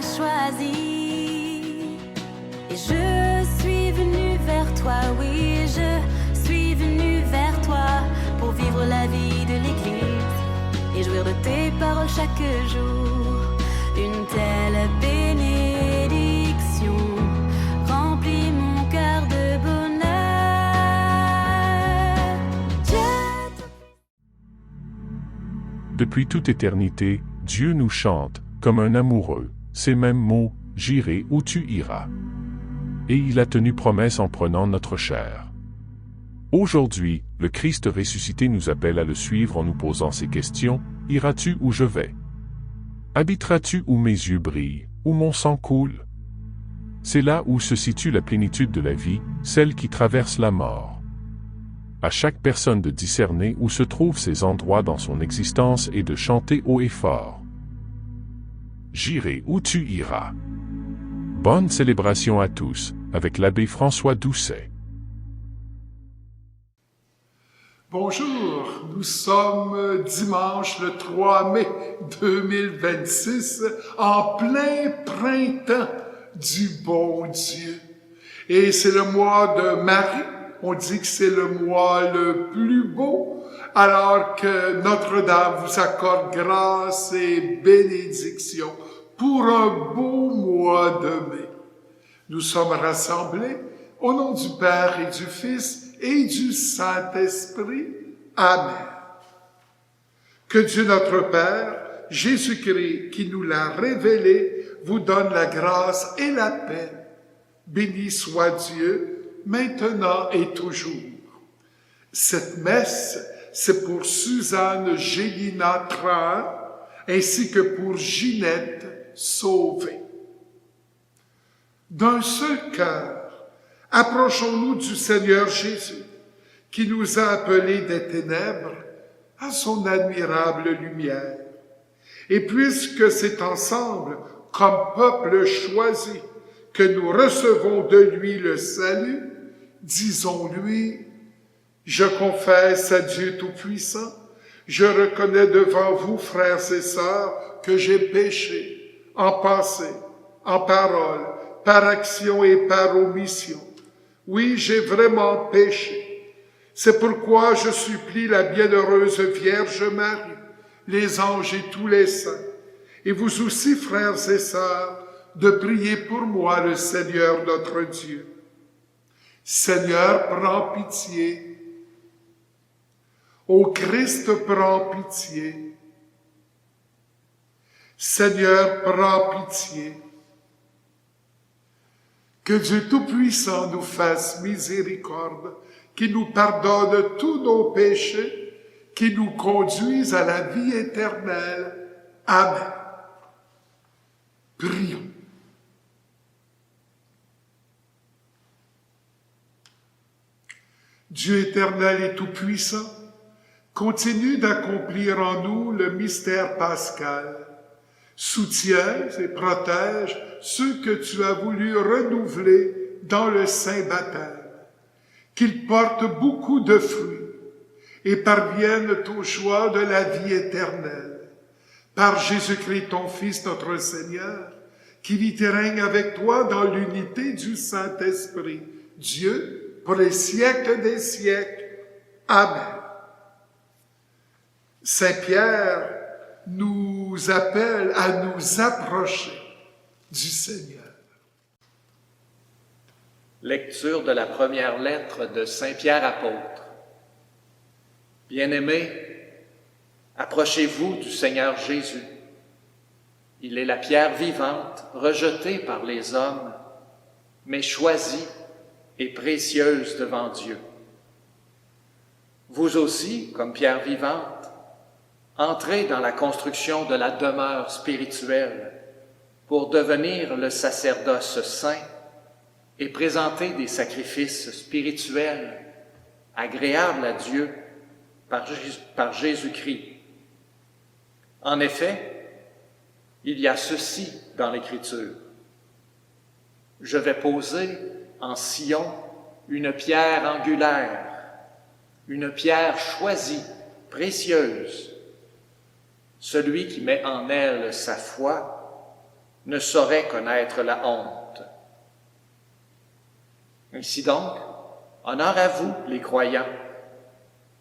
choisi. Et je suis venue vers toi, oui, je suis venue vers toi pour vivre la vie de l'Église et jouir de tes paroles chaque jour. Une telle bénédiction remplit mon cœur de bonheur. Depuis toute éternité, Dieu nous chante, comme un amoureux, ces mêmes mots, « J'irai où tu iras ». Et il a tenu promesse en prenant notre chair. Aujourd'hui, le Christ ressuscité nous appelle à le suivre en nous posant ces questions. Iras-tu où je vais? Habiteras-tu où mes yeux brillent, où mon sang coule? C'est là où se situe la plénitude de la vie, celle qui traverse la mort. À chaque personne de discerner où se trouvent ces endroits dans son existence et de chanter haut et fort. J'irai où tu iras. Bonne célébration à tous, avec l'abbé François Doucet. Bonjour, nous sommes dimanche le 3 mai 2026, en plein printemps du bon Dieu. Et c'est le mois de Marie, on dit que c'est le mois le plus beau, alors que Notre-Dame vous accorde grâce et bénédiction pour un beau mois de mai. Nous sommes rassemblés au nom du Père et du Fils et du Saint-Esprit. Amen. Que Dieu notre Père, Jésus-Christ, qui nous l'a révélé, vous donne la grâce et la paix. Béni soit Dieu, maintenant et toujours. Cette messe, c'est pour Suzanne Gélina Train, ainsi que pour Ginette Sauvé. D'un seul cœur, approchons-nous du Seigneur Jésus, qui nous a appelés des ténèbres à son admirable lumière. Et puisque c'est ensemble, comme peuple choisi, que nous recevons de lui le salut, disons-lui, je confesse à Dieu Tout-Puissant, je reconnais devant vous, frères et sœurs, que j'ai péché en pensée, en parole, par action et par omission. Oui, j'ai vraiment péché. C'est pourquoi je supplie la bienheureuse Vierge Marie, les anges et tous les saints, et vous aussi, frères et sœurs, de prier pour moi le Seigneur notre Dieu. Seigneur, prends pitié. Ô Christ, prends pitié. Seigneur, prends pitié. Que Dieu Tout-Puissant nous fasse miséricorde, qui nous pardonne tous nos péchés, qui nous conduise à la vie éternelle. Amen. Prions. Dieu éternel et tout-puissant, continue d'accomplir en nous le mystère pascal. Soutiens et protège ceux que tu as voulu renouveler dans le saint baptême, qu'ils portent beaucoup de fruits et parviennent au choix de la vie éternelle. Par Jésus-Christ, ton Fils, notre Seigneur, qui vit et règne avec toi dans l'unité du Saint-Esprit, Dieu, pour les siècles des siècles. Amen. Saint Pierre nous appelle à nous approcher du Seigneur. Lecture de la première lettre de Saint Pierre apôtre. Bien-aimés, approchez-vous du Seigneur Jésus. Il est la pierre vivante, rejetée par les hommes, mais choisie et précieuse devant Dieu. Vous aussi, comme pierre vivante, entrez dans la construction de la demeure spirituelle pour devenir le sacerdoce saint et présenter des sacrifices spirituels agréables à Dieu par Jésus-Christ. En effet, il y a ceci dans l'Écriture. Je vais poser en Sion une pierre angulaire, une pierre choisie, précieuse. Celui qui met en elle sa foi ne saurait connaître la honte. Ainsi donc, honneur à vous, les croyants.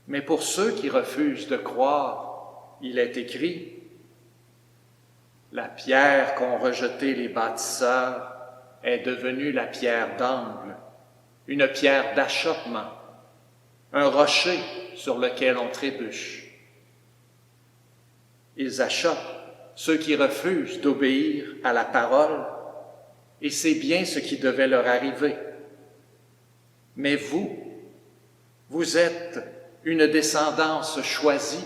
Mais pour ceux qui refusent de croire, il est écrit, « La pierre qu'ont rejetée les bâtisseurs est devenue la pierre d'angle, une pierre d'achoppement, un rocher sur lequel on trébuche. » Ils achoppent ceux qui refusent d'obéir à la parole, et c'est bien ce qui devait leur arriver. Mais vous êtes une descendance choisie,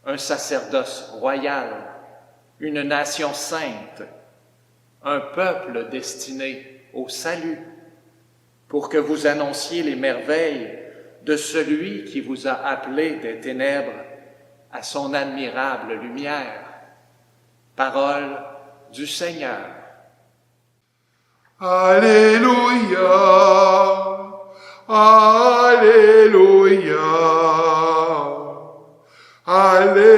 un sacerdoce royal, une nation sainte, un peuple destiné au salut, pour que vous annonciez les merveilles de celui qui vous a appelé des ténèbres à son admirable lumière. Parole du Seigneur. Alléluia, Alléluia, Alléluia.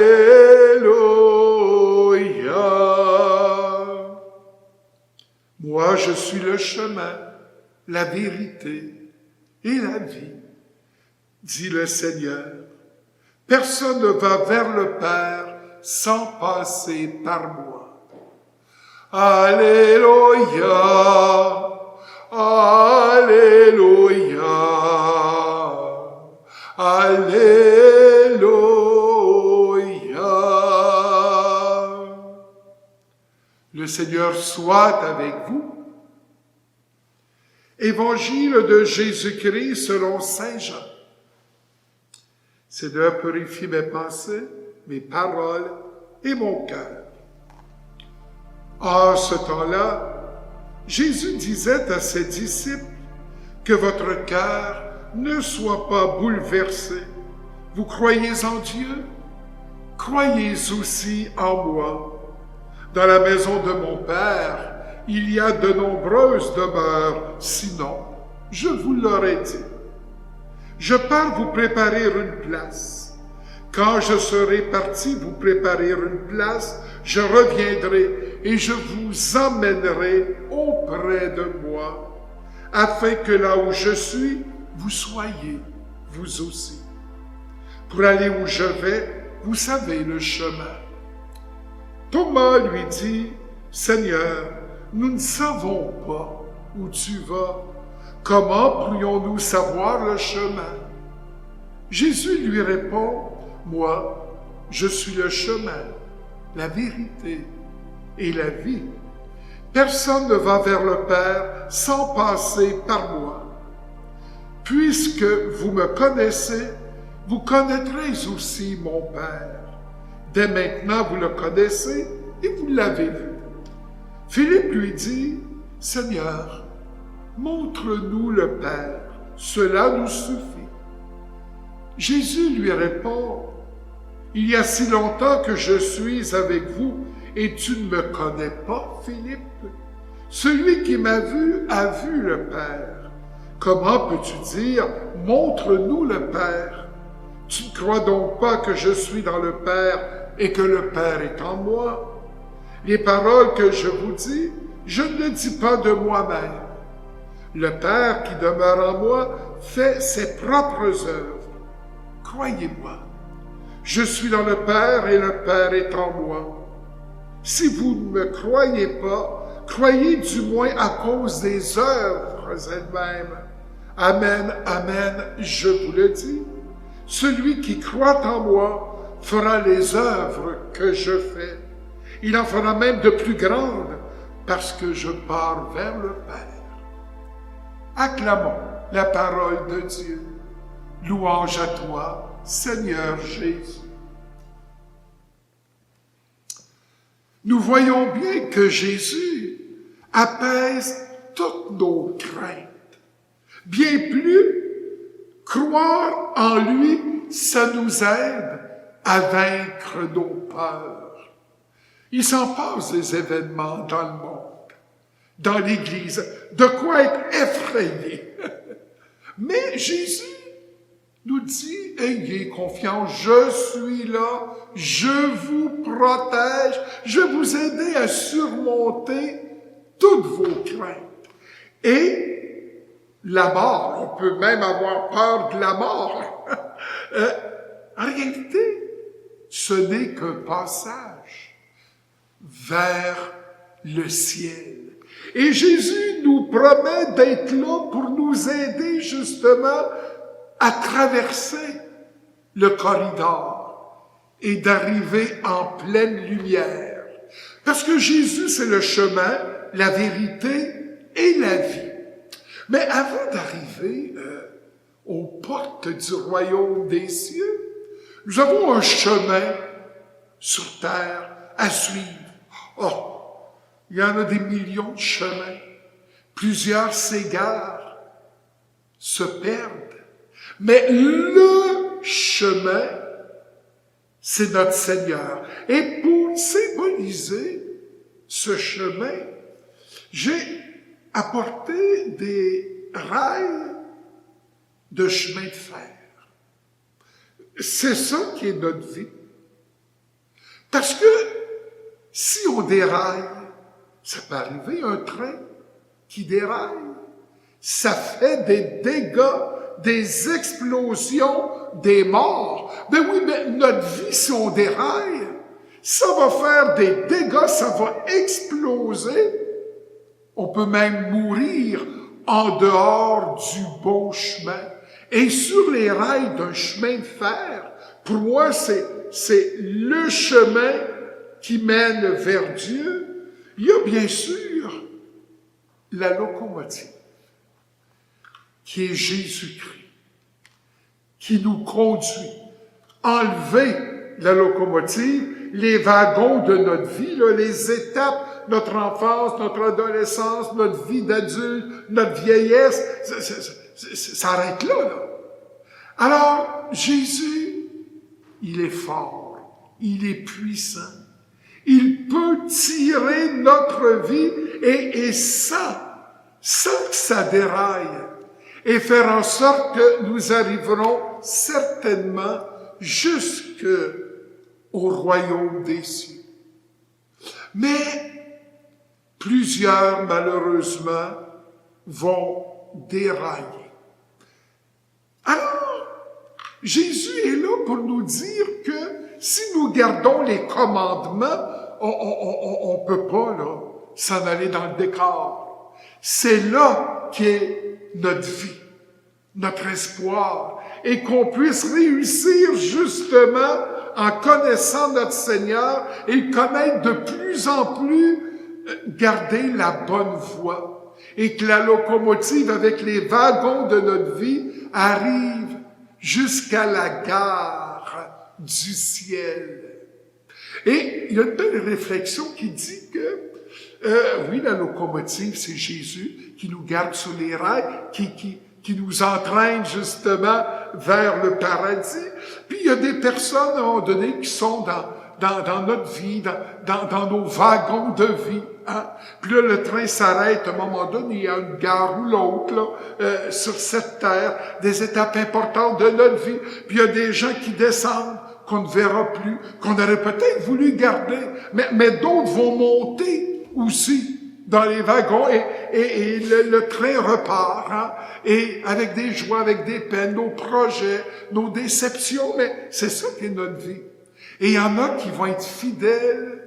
Moi, je suis le chemin, la vérité et la vie, dit le Seigneur. Personne ne va vers le Père sans passer par moi. Alléluia, Alléluia, Alléluia. Le Seigneur soit avec vous. Évangile de Jésus-Christ selon Saint Jean. Seigneur, purifie mes pensées, mes paroles et mon cœur. En ce temps-là, Jésus disait à ses disciples que votre cœur ne soit pas bouleversé. Vous croyez en Dieu? Croyez aussi en moi. Dans la maison de mon Père, il y a de nombreuses demeures, sinon, je vous l'aurais dit. Je pars vous préparer une place. Quand je serai parti vous préparer une place, je reviendrai et je vous emmènerai auprès de moi, afin que là où je suis, vous soyez, vous aussi. Pour aller où je vais, vous savez le chemin. Thomas lui dit, « Seigneur, nous ne savons pas où tu vas. Comment pourrions-nous savoir le chemin? » Jésus lui répond, « Moi, je suis le chemin, la vérité et la vie. Personne ne va vers le Père sans passer par moi. Puisque vous me connaissez, vous connaîtrez aussi mon Père. Dès maintenant, vous le connaissez et vous l'avez vu. » Philippe lui dit, « Seigneur, montre-nous le Père, cela nous suffit. » Jésus lui répond, « Il y a si longtemps que je suis avec vous et tu ne me connais pas, Philippe? Celui qui m'a vu a vu le Père. Comment peux-tu dire, montre-nous le Père? Tu ne crois donc pas que je suis dans le Père et que le Père est en moi? Les paroles que je vous dis, je ne les dis pas de moi-même. Le Père qui demeure en moi fait ses propres œuvres. Croyez-moi, je suis dans le Père et le Père est en moi. Si vous ne me croyez pas, croyez du moins à cause des œuvres elles-mêmes. Amen, amen, je vous le dis. Celui qui croit en moi fera les œuvres que je fais. Il en fera même de plus grandes, parce que je pars vers le Père. Acclamons la parole de Dieu. Louange à toi, Seigneur Jésus. Nous voyons bien que Jésus apaise toutes nos craintes. Bien plus, croire en lui, ça nous aide à vaincre nos peurs. Il s'en passe des événements dans le monde, dans l'Église, de quoi être effrayé. Mais Jésus nous nous dit, ayez confiance, je suis là, je vous protège, je vais vous aider à surmonter toutes vos craintes. Et la mort, on peut même avoir peur de la mort. En réalité, ce n'est qu'un passage vers le ciel. Et Jésus nous promet d'être là pour nous aider justement à traverser le corridor et d'arriver en pleine lumière. Parce que Jésus, c'est le chemin, la vérité et la vie. Mais avant d'arriver aux portes du royaume des cieux, nous avons un chemin sur terre à suivre. Oh, il y en a des millions de chemins. Plusieurs s'égarent, se perdent. Mais le chemin, c'est notre Seigneur. Et pour symboliser ce chemin, j'ai apporté des rails de chemin de fer. C'est ça qui est notre vie. Parce que si on déraille, ça peut arriver, un train qui déraille, ça fait des dégâts, des explosions, des morts. Ben oui, mais notre vie, si on déraille, ça va faire des dégâts, ça va exploser. On peut même mourir en dehors du bon chemin. Et sur les rails d'un chemin de fer, pour moi, c'est le chemin qui mène vers Dieu. Il y a bien sûr la locomotive, qui est Jésus-Christ, qui nous conduit. Enlever la locomotive, les wagons de notre vie, là, les étapes, notre enfance, notre adolescence, notre vie d'adulte, notre vieillesse, ça arrête là. Alors, Jésus, il est fort, il est puissant. Il peut tirer notre vie et sans que ça déraille, et faire en sorte que nous arriverons certainement jusqu'au royaume des cieux. Mais plusieurs, malheureusement, vont dérailler. Alors, Jésus est là pour nous dire que si nous gardons les commandements, on peut pas là s'en aller dans le décor. C'est là qu'est notre vie, notre espoir, et qu'on puisse réussir justement en connaissant notre Seigneur et connaître de plus en plus, garder la bonne voie, et que la locomotive avec les wagons de notre vie arrive jusqu'à la gare du ciel. Et il y a une belle réflexion qui dit que, oui, la locomotive, c'est Jésus qui nous garde sur les rails, qui nous entraîne justement vers le paradis. Puis il y a des personnes, à un moment donné, qui sont dans notre vie, dans nos wagons de vie. Hein? Puis là, le train s'arrête à un moment donné, il y a une gare ou l'autre, là, sur cette terre, des étapes importantes de notre vie. Puis il y a des gens qui descendent, qu'on ne verra plus, qu'on aurait peut-être voulu garder, mais d'autres vont monter aussi dans les wagons et le train repart, hein? Et avec des joies, avec des peines, nos projets, nos déceptions, mais c'est ça qui est notre vie. Et il y en a qui vont être fidèles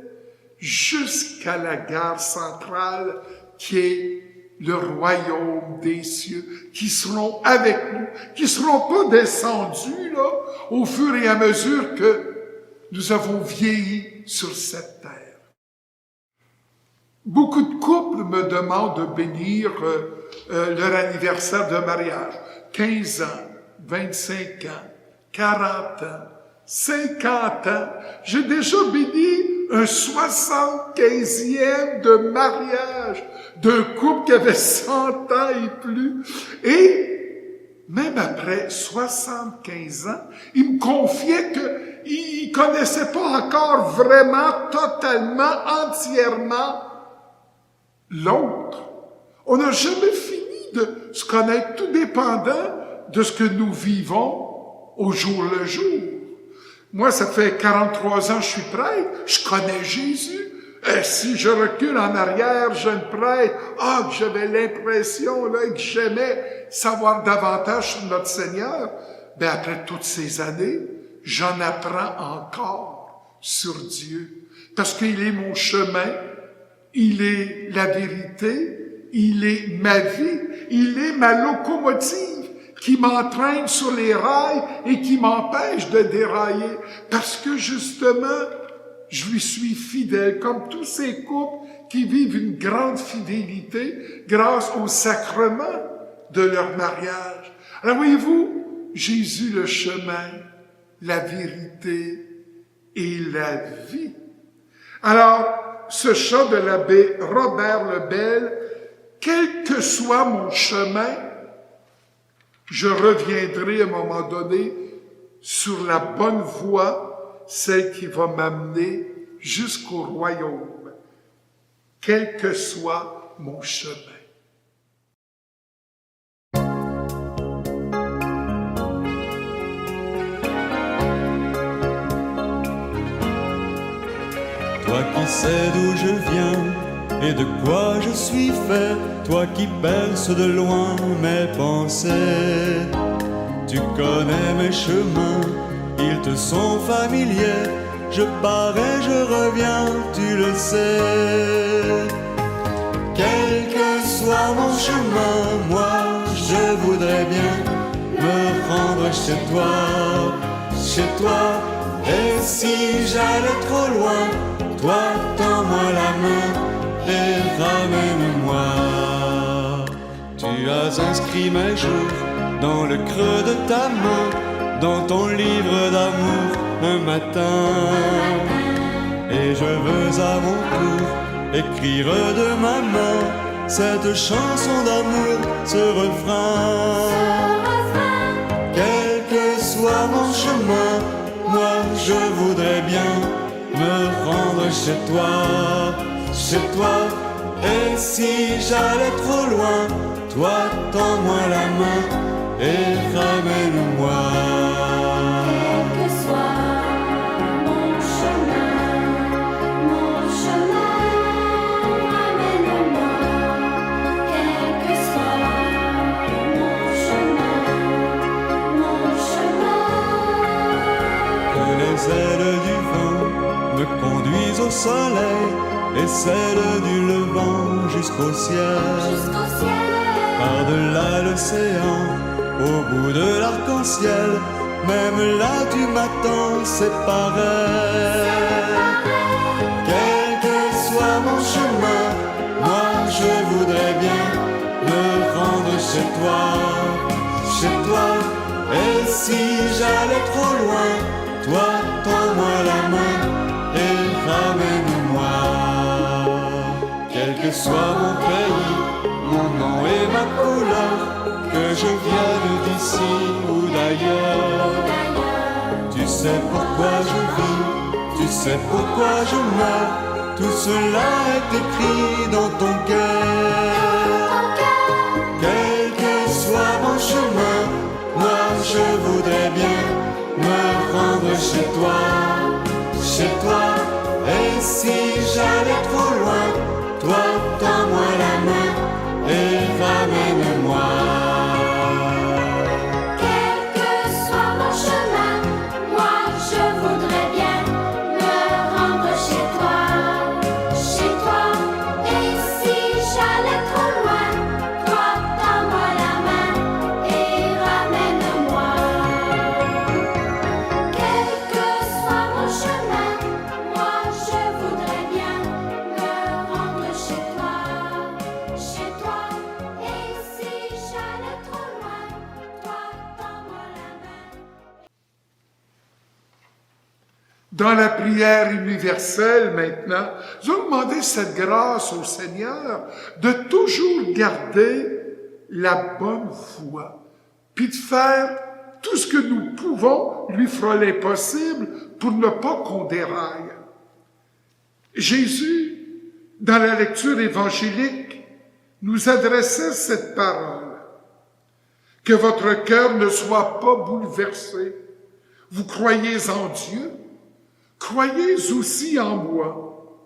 jusqu'à la gare centrale qui est le royaume des cieux, qui seront avec nous, qui seront pas descendus là au fur et à mesure que nous avons vieilli sur cette terre. Beaucoup de couples me demandent de bénir leur anniversaire de mariage. 15 ans, 25 ans, 40 ans, 50 ans. J'ai déjà béni un 75e de mariage d'un couple qui avait 100 ans et plus. Et même après 75 ans, il me confiait qu'il ne connaissait pas encore vraiment, totalement, entièrement l'autre. On n'a jamais fini de se connaître, tout dépendant de ce que nous vivons au jour le jour. Moi, ça fait 43 ans que je suis prêtre, je connais Jésus. Et si je recule en arrière, jeune prêtre, que j'avais l'impression là, que j'aimais savoir davantage sur notre Seigneur, ben après toutes ces années, j'en apprends encore sur Dieu. Parce qu'il est mon chemin, il est la vérité, il est ma vie, il est ma locomotive qui m'entraîne sur les rails et qui m'empêche de dérailler. Parce que justement, je lui suis fidèle, comme tous ces couples qui vivent une grande fidélité grâce au sacrement de leur mariage. Alors voyez-vous, Jésus le chemin, la vérité et la vie. Alors, ce chant de l'abbé Robert Lebel, quel que soit mon chemin, je reviendrai à un moment donné sur la bonne voie, celle qui va m'amener jusqu'au royaume, quel que soit mon chemin. Toi qui sais d'où je viens et de quoi je suis fait, toi qui perces de loin mes pensées, tu connais mes chemins, ils te sont familiers, je pars et je reviens, tu le sais. Quel que soit mon chemin, moi je voudrais bien me rendre chez toi, et si j'allais trop loin, toi, tends-moi la main et ramène-moi. Tu as inscrit mes jours dans le creux de ta main, dans ton livre d'amour un matin. Et je veux à mon tour écrire de ma main cette chanson d'amour, ce refrain. Quel que soit mon chemin, moi je voudrais bien me rendre chez toi, et si j'allais trop loin, toi tends-moi la main et ramène-moi. Quel que soit mon chemin, ramène-moi. Quel que soit mon chemin. Que les ailes du vent me conduisent au soleil et celles du levant jusqu'au ciel. Par-delà l'océan, au bout de l'arc-en-ciel, même là tu m'attends, c'est pareil. Quel que soit mon chemin, moi je voudrais bien me rendre chez toi, et si j'allais trop loin, toi tends-moi la main et ramène-moi. Quel que soit mon pays, mon nom et ma couleur, que je vienne d'ici ou d'ailleurs, tu sais pourquoi je vis, tu sais pourquoi je meurs, tout cela est écrit dans ton cœur. Quel que soit mon chemin, moi je voudrais bien me rendre chez toi, et si j'allais trop loin, toi tends-moi la main et ramène-moi. Quel que soit mon chemin, moi je voudrais bien me rendre chez toi, et si j'allais trop loin, toi tends-moi la main et ramène-moi. Quel que soit mon chemin, moi je voudrais bien me rendre chez toi, et si j'allais trop loin, toi tends-moi la main. Dans la prière universelle maintenant, nous allons demander cette grâce au Seigneur de toujours garder la bonne foi, puis de faire tout ce que nous pouvons, lui fera l'impossible pour ne pas qu'on déraille. Jésus, dans la lecture évangélique, nous adressait cette parole. Que votre cœur ne soit pas bouleversé. Vous croyez en Dieu? Croyez aussi en moi.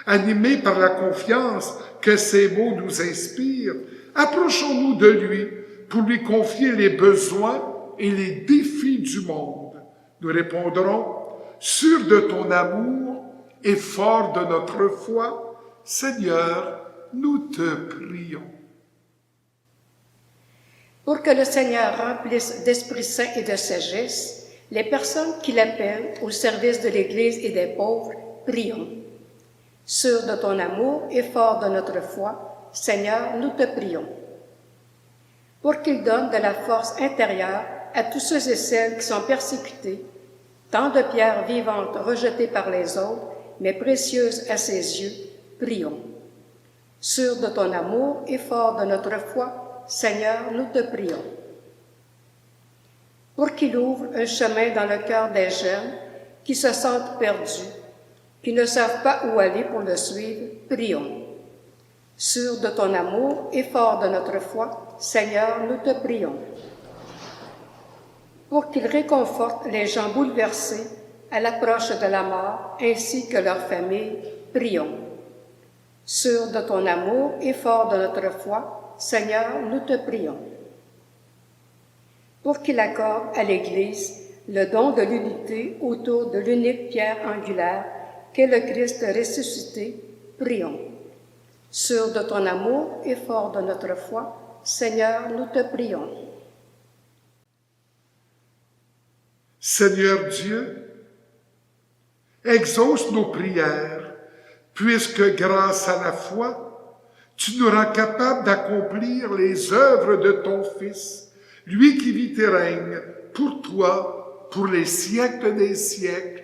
Animés par la confiance que ces mots nous inspirent, approchons-nous de lui pour lui confier les besoins et les défis du monde. Nous répondrons, sûr de ton amour et fort de notre foi, Seigneur, nous te prions. Pour que le Seigneur remplisse d'Esprit Saint et de sagesse les personnes qui l'appellent au service de l'Église et des pauvres, prions. Sûr de ton amour et fort de notre foi, Seigneur, nous te prions. Pour qu'il donne de la force intérieure à tous ceux et celles qui sont persécutés, tant de pierres vivantes rejetées par les autres, mais précieuses à ses yeux, prions. Sûr de ton amour et fort de notre foi, Seigneur, nous te prions. Pour qu'il ouvre un chemin dans le cœur des jeunes qui se sentent perdus, qui ne savent pas où aller pour le suivre, prions. Sûr de ton amour et fort de notre foi, Seigneur, nous te prions. Pour qu'il réconforte les gens bouleversés à l'approche de la mort, ainsi que leurs familles, prions. Sûr de ton amour et fort de notre foi, Seigneur, nous te prions. Pour qu'il accorde à l'Église le don de l'unité autour de l'unique pierre angulaire qu'est le Christ ressuscité, prions. Sûr de ton amour et fort de notre foi, Seigneur, nous te prions. Seigneur Dieu, exauce nos prières, puisque grâce à la foi, tu nous rends capables d'accomplir les œuvres de ton Fils, lui qui vit et règne pour toi, pour les siècles des siècles.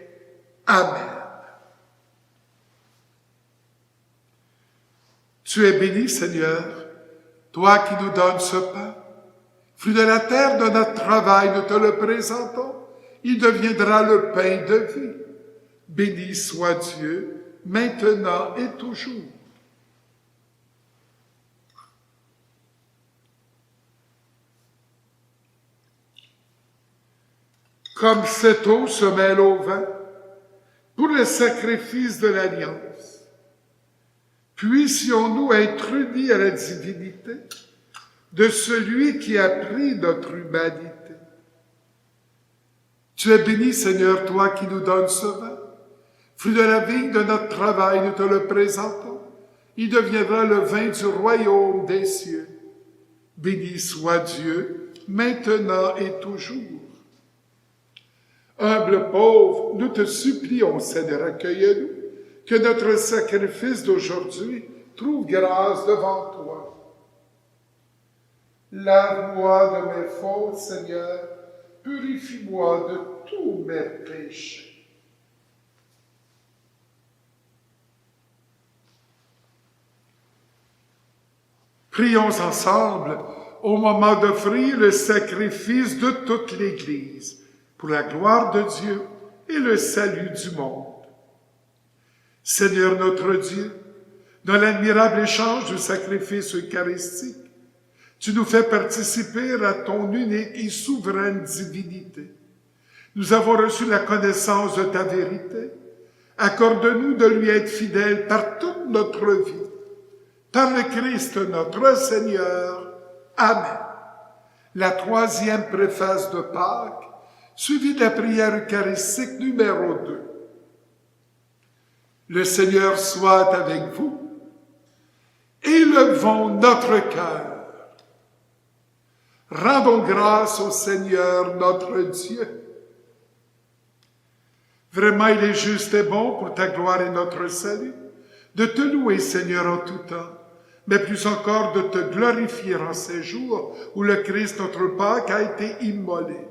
Amen. Tu es béni, Seigneur, toi qui nous donnes ce pain. Fruit de la terre de notre travail, nous te le présentons. Il deviendra le pain de vie. Béni soit Dieu, maintenant et toujours. Comme cette eau se mêle au vin, pour le sacrifice de l'alliance, puissions-nous être unis à la divinité de celui qui a pris notre humanité. Tu es béni, Seigneur, toi qui nous donnes ce vin. Fruit de la vigne de notre travail, nous te le présentons. Il deviendra le vin du royaume des cieux. Béni soit Dieu, maintenant et toujours. Humble pauvre, nous te supplions, Seigneur, accueille-nous, que notre sacrifice d'aujourd'hui trouve grâce devant toi. Lave-moi de mes fautes, Seigneur, purifie-moi de tous mes péchés. Prions ensemble au moment d'offrir le sacrifice de toute l'Église pour la gloire de Dieu et le salut du monde. Seigneur notre Dieu, dans l'admirable échange du sacrifice eucharistique, tu nous fais participer à ton unique et souveraine divinité. Nous avons reçu la connaissance de ta vérité. Accorde-nous de lui être fidèles par toute notre vie. Par le Christ notre Seigneur. Amen. La troisième préface de Pâques, suivie de la prière eucharistique numéro 2. Le Seigneur soit avec vous. Élevons notre cœur. Rendons grâce au Seigneur notre Dieu. Vraiment, il est juste et bon pour ta gloire et notre salut, de te louer, Seigneur, en tout temps, mais plus encore de te glorifier en ces jours où le Christ, notre Pâque, a été immolé.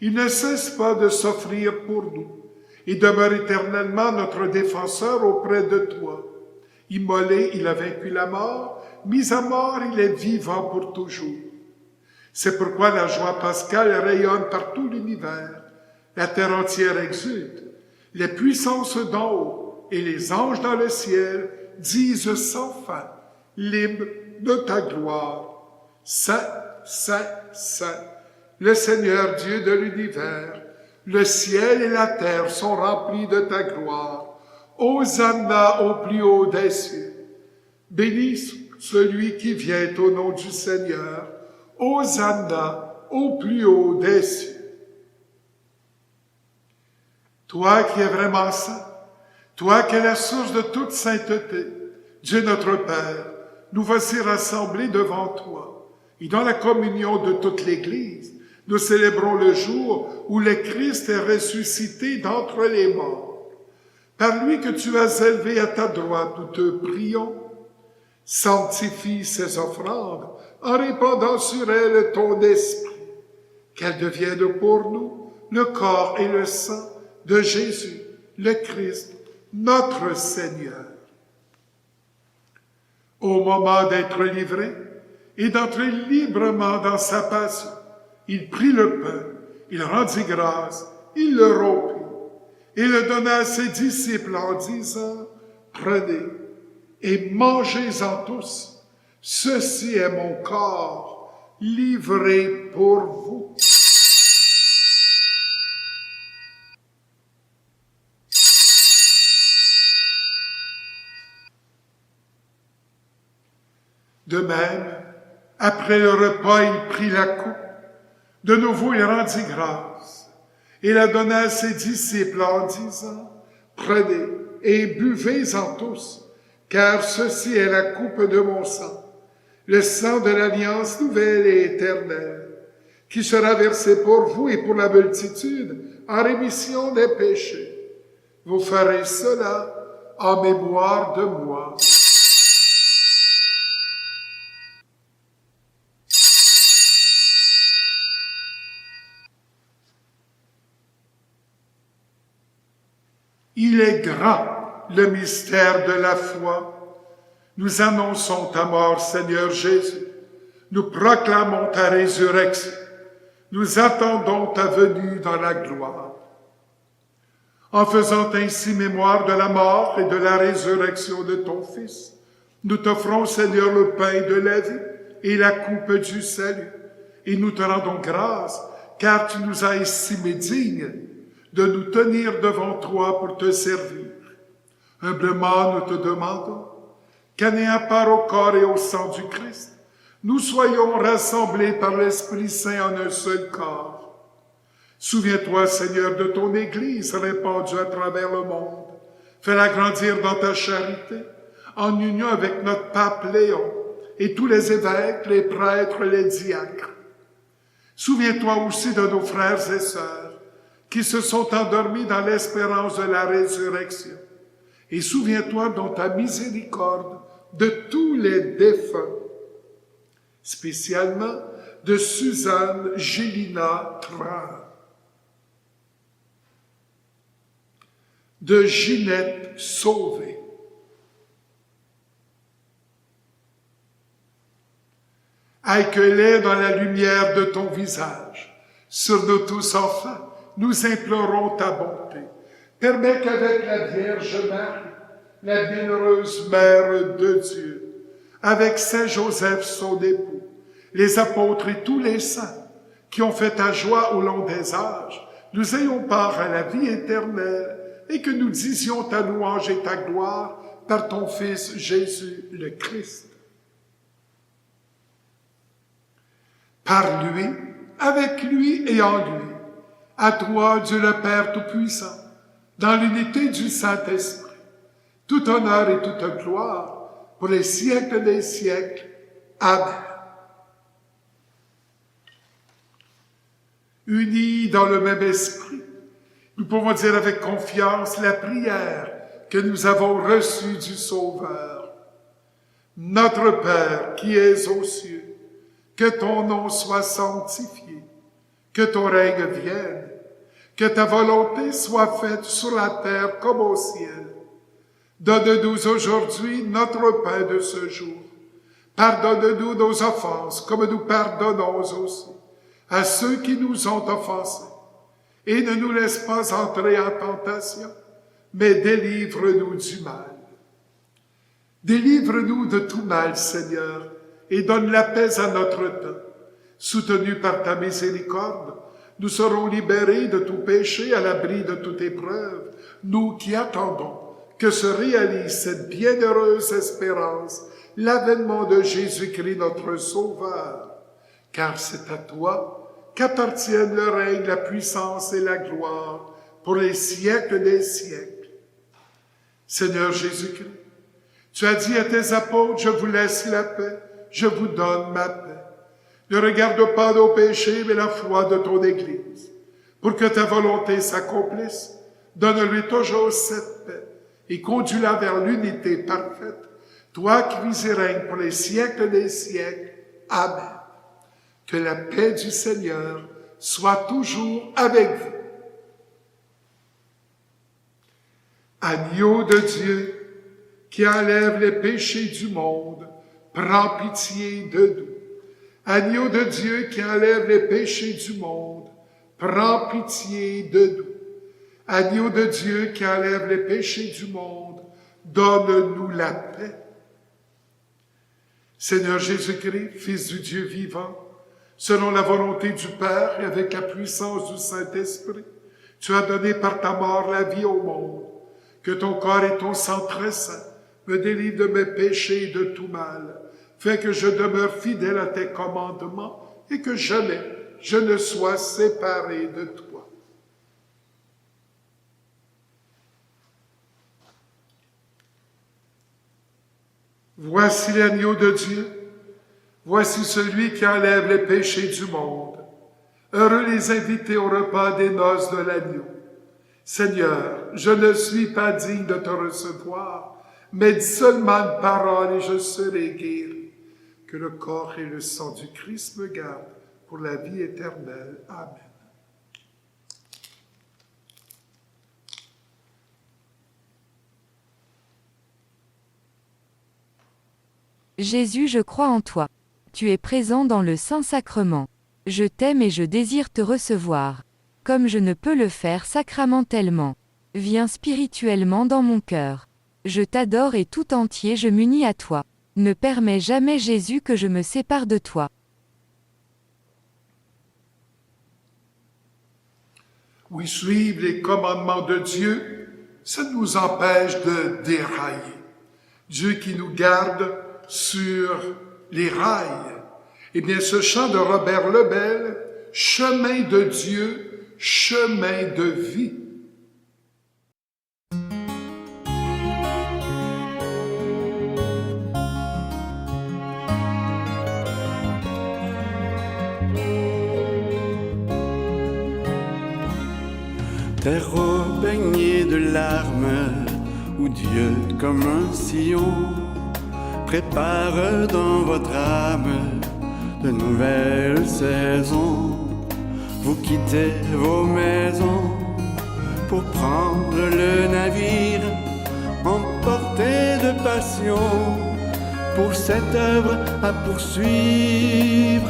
Il ne cesse pas de s'offrir pour nous et demeure éternellement notre défenseur auprès de toi. Immolé, il a vaincu la mort, mis à mort, il est vivant pour toujours. C'est pourquoi la joie pascale rayonne par tout l'univers. La terre entière exulte. Les puissances d'en haut et les anges dans le ciel disent sans fin l'hymne de ta gloire. Saint, Saint, Saint, le Seigneur Dieu de l'univers, Le ciel et la terre sont remplis de ta gloire. Hosanna au plus haut des cieux. Béni celui qui vient au nom du Seigneur. Hosanna au plus haut des cieux. Toi qui es vraiment saint, toi qui es la source de toute sainteté, Dieu notre Père, nous voici rassemblés devant toi. Et dans la communion de toute l'Église, nous célébrons le jour où le Christ est ressuscité d'entre les morts. Par lui que tu as élevé à ta droite, nous te prions. Sanctifie ces offrandes en répandant sur elles ton esprit, qu'elles deviennent pour nous le corps et le sang de Jésus, le Christ, notre Seigneur. Au moment d'être livré et d'entrer librement dans sa passion, il prit le pain, il rendit grâce, il le rompit et le donna à ses disciples en disant, « Prenez et mangez-en tous, ceci est mon corps livré pour vous. » De même, après le repas, il prit la coupe. De nouveau, il rendit grâce et la donna à ses disciples en disant, « Prenez et buvez-en tous, car ceci est la coupe de mon sang, le sang de l'alliance nouvelle et éternelle, qui sera versé pour vous et pour la multitude en rémission des péchés. Vous ferez cela en mémoire de moi. » Il est grand, le mystère de la foi. Nous annonçons ta mort, Seigneur Jésus. Nous proclamons ta résurrection. Nous attendons ta venue dans la gloire. En faisant ainsi mémoire de la mort et de la résurrection de ton Fils, nous t'offrons, Seigneur, le pain de la vie et la coupe du salut. Et nous te rendons grâce, car tu nous as estimés dignes de nous tenir devant toi pour te servir. Humblement, nous te demandons qu'en ayant part au corps et au sang du Christ, nous soyons rassemblés par l'Esprit Saint en un seul corps. Souviens-toi, Seigneur, de ton Église répandue à travers le monde. Fais-la grandir dans ta charité, en union avec notre pape Léon et tous les évêques, les prêtres, les diacres. Souviens-toi aussi de nos frères et sœurs qui se sont endormis dans l'espérance de la résurrection. Et souviens-toi dans ta miséricorde de tous les défunts, spécialement de Suzanne Gélina Tran, de Ginette Sauvé, accueille-les dans la lumière de ton visage. Sur nous tous enfin, nous implorons ta bonté. Permets qu'avec la Vierge Marie, la bienheureuse Mère de Dieu, avec Saint Joseph son époux, les apôtres et tous les saints qui ont fait ta joie au long des âges, nous ayons part à la vie éternelle et que nous disions ta louange et ta gloire par ton Fils Jésus le Christ. Par lui, avec lui et en lui, à toi, Dieu le Père Tout-Puissant, dans l'unité du Saint-Esprit, tout honneur et toute gloire pour les siècles des siècles. Amen. Unis dans le même esprit, nous pouvons dire avec confiance la prière que nous avons reçue du Sauveur. Notre Père qui es aux cieux, que ton nom soit sanctifié, que ton règne vienne, que ta volonté soit faite sur la terre comme au ciel. Donne-nous aujourd'hui notre pain de ce jour. Pardonne-nous nos offenses, comme nous pardonnons aussi à ceux qui nous ont offensés. Et ne nous laisse pas entrer en tentation, mais délivre-nous du mal. Délivre-nous de tout mal, Seigneur, et donne la paix à notre temps. Soutenu par ta miséricorde, Nous serons libérés de tout péché, à l'abri de toute épreuve, nous qui attendons que se réalise cette bienheureuse espérance, l'avènement de Jésus-Christ notre Sauveur. Car c'est à toi qu'appartiennent le règne, la puissance et la gloire pour les siècles des siècles. Seigneur Jésus-Christ, tu as dit à tes apôtres, je vous laisse la paix, je vous donne ma paix. Ne regarde pas nos péchés, mais la foi de ton Église. Pour que ta volonté s'accomplisse, donne-lui toujours cette paix et conduis-la vers l'unité parfaite, toi qui vis et règnes pour les siècles des siècles. Amen. Que la paix du Seigneur soit toujours avec vous. Agneau de Dieu, qui enlève les péchés du monde, prends pitié de nous. Agneau de Dieu qui enlève les péchés du monde, prends pitié de nous. Agneau de Dieu qui enlève les péchés du monde, donne-nous la paix. Seigneur Jésus-Christ, Fils du Dieu vivant, selon la volonté du Père et avec la puissance du Saint-Esprit, tu as donné par ta mort la vie au monde. Que ton corps et ton sang très saint me délivrent de mes péchés et de tout mal. Fais que je demeure fidèle à tes commandements et que jamais je ne sois séparé de toi. Voici l'agneau de Dieu, voici celui qui enlève les péchés du monde. Heureux les invités au repas des noces de l'agneau. Seigneur, je ne suis pas digne de te recevoir, mais dis seulement une parole et je serai guéri. Que le corps et le sang du Christ me gardent pour la vie éternelle. Amen. Jésus, je crois en toi. Tu es présent dans le Saint-Sacrement. Je t'aime et je désire te recevoir. Comme je ne peux le faire sacramentellement. Viens spirituellement dans mon cœur. Je t'adore et tout entier je m'unis à toi. Ne permets jamais, Jésus, que je me sépare de toi. Oui, suivre les commandements de Dieu, ça nous empêche de dérailler. Dieu qui nous garde sur les rails. Eh bien, ce chant de Robert Lebel, « Chemin de Dieu, chemin de vie ». Terre baignée de larmes, où Dieu, comme un sillon, prépare dans votre âme de nouvelles saisons. Vous quittez vos maisons pour prendre le navire, emporté de passion pour cette œuvre à poursuivre.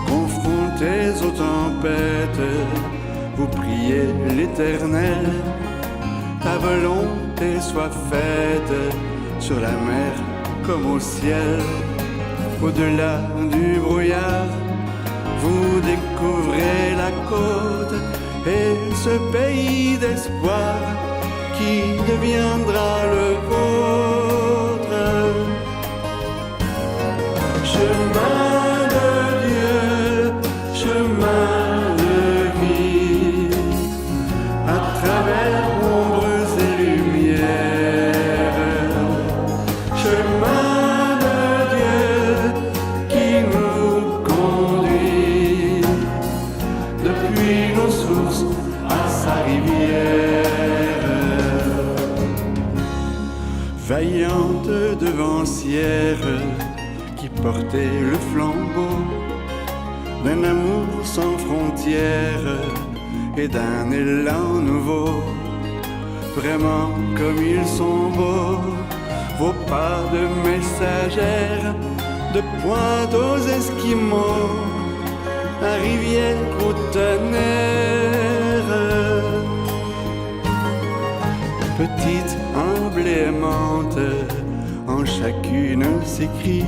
Confrontés aux tempêtes, vous priez l'Éternel, ta volonté soit faite sur la mer comme au ciel. Au-delà du brouillard, vous découvrez la côte et ce pays d'espoir qui deviendra le vôtre. Chemin de Dieu, chemin de vie, à travers ombres et lumières. Chemin de Dieu qui nous conduit depuis nos sources à sa rivière. Vaillante devancière qui portait le flambeau d'un amour sans frontières et d'un élan nouveau. Vraiment comme ils sont beaux, vos pas de messagères, de Pointe aux Esquimaux, à Rivière au tonnerre. Petite, humble et aimante, en chacune s'écrit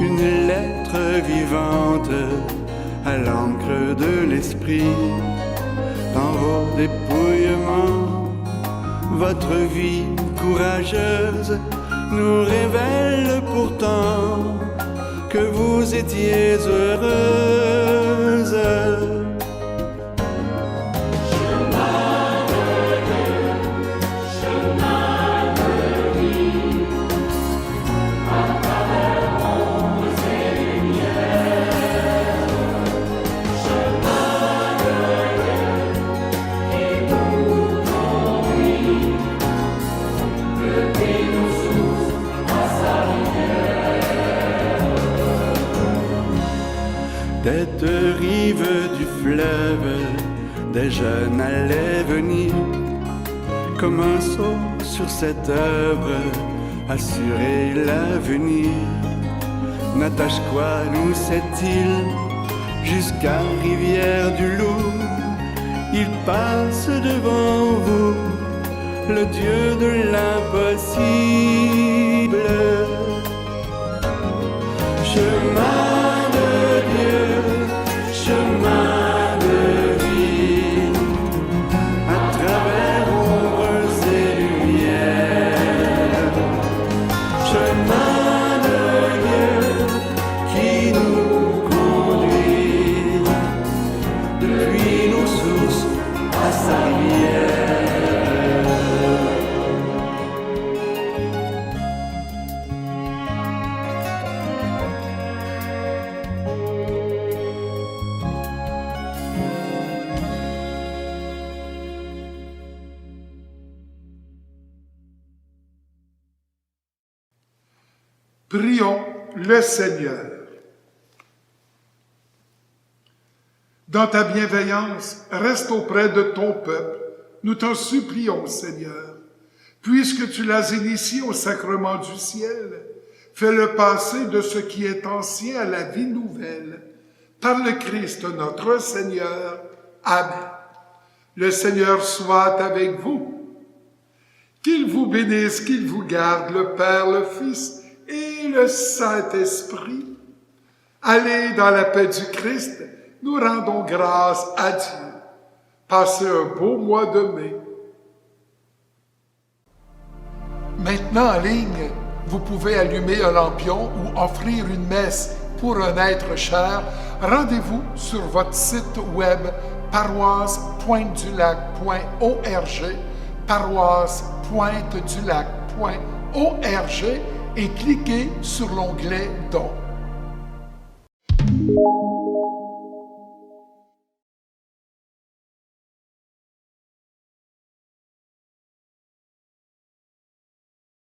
une lettre vivante à l'encre de l'esprit. Dans vos dépouillements, votre vie courageuse nous révèle pourtant que vous étiez heureuse. Cette rive du fleuve, des jeunes allaient venir, comme un saut sur cette œuvre, assurer l'avenir. Natashquan nous cette île, jusqu'à Rivière du Loup, il passe devant vous, le Dieu de l'impossible. Chemin chemin de vie, à travers ombres et lumières, chemin de Dieu qui nous conduit depuis nos sources à sa rivière. Prions le Seigneur. Dans ta bienveillance, reste auprès de ton peuple. Nous t'en supplions, Seigneur. Puisque tu l'as initié au sacrement du ciel, fais-le passer de ce qui est ancien à la vie nouvelle. Par le Christ notre Seigneur. Amen. Le Seigneur soit avec vous. Qu'il vous bénisse, qu'il vous garde, le Père, le Fils et le Saint-Esprit. Allez dans la paix du Christ, nous rendons grâce à Dieu. Passez un beau mois de mai. Maintenant en ligne, vous pouvez allumer un lampion ou offrir une messe pour un être cher. Rendez-vous sur votre site web paroisse-pointe-du-lac.org, paroisse-pointe-du-lac.org et cliquez sur l'onglet Dons.